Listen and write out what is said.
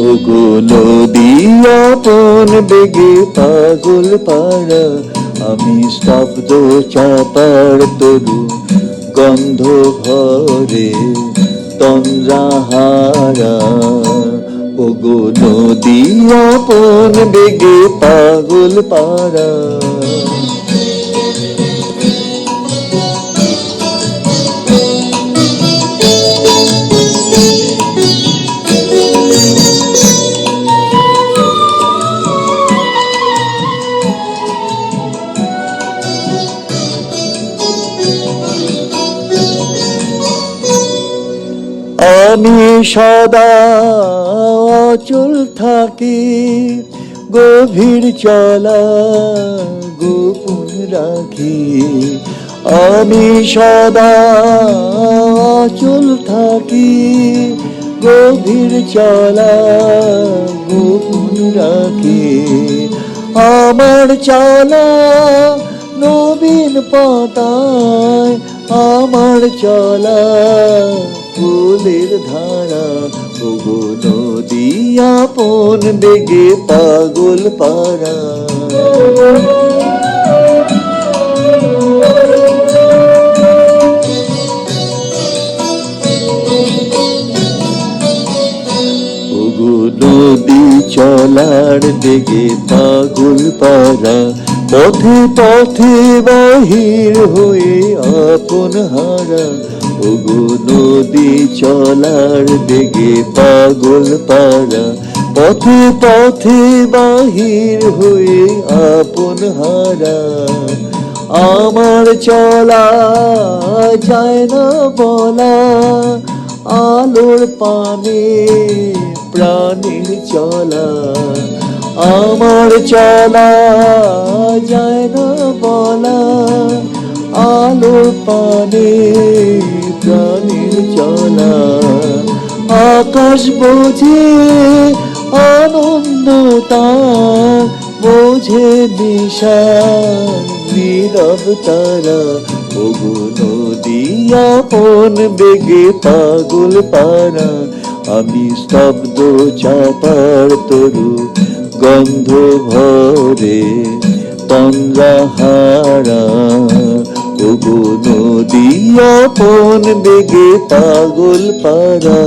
ওগো নদী আপন বেগে পাগল পাড়া, আমি স্তব্ধ চাপার তরু গন্ধ ভরে তন্দ্রাহারা। ওগো নদী আপন বেগে পাগল পাড়া, আমি সদা অচল থাকি, গভীর চলা গোপন রাখি। আমি সদা অচল থাকি, গভীর চলা গোপন রাখি। আমার চলা নবীন পাতায়, আমার চলা ফুলের ধারা। ওগো নদী আপন বেগে পাগল পাড়া, ওগো নদী চলার বেগে পাগল পাড়া। পথে পথে বাহির হয়ে আপন হারা, ওগো নদী চলার বেগে পাগল পাড়া। পথে পথে বাহির হয়ে আপন হারা। আমার চলা যায় না বলা, আলোর পানে প্রাণের চলা। আমার চলা যায় না বলা, আলোর পানে প্রাণের চলা। আকাশ বোঝে আনন্দ তার, বোঝে নিশার নীরব তারা। ওগো নদী আপন বেগে পাগল পাড়া, আমি স্তব্ধ চাপার তরু গন্ধ ভরে তন্দ্রাহারা। ওগো নদী আপন বেগে পাগল পাড়া।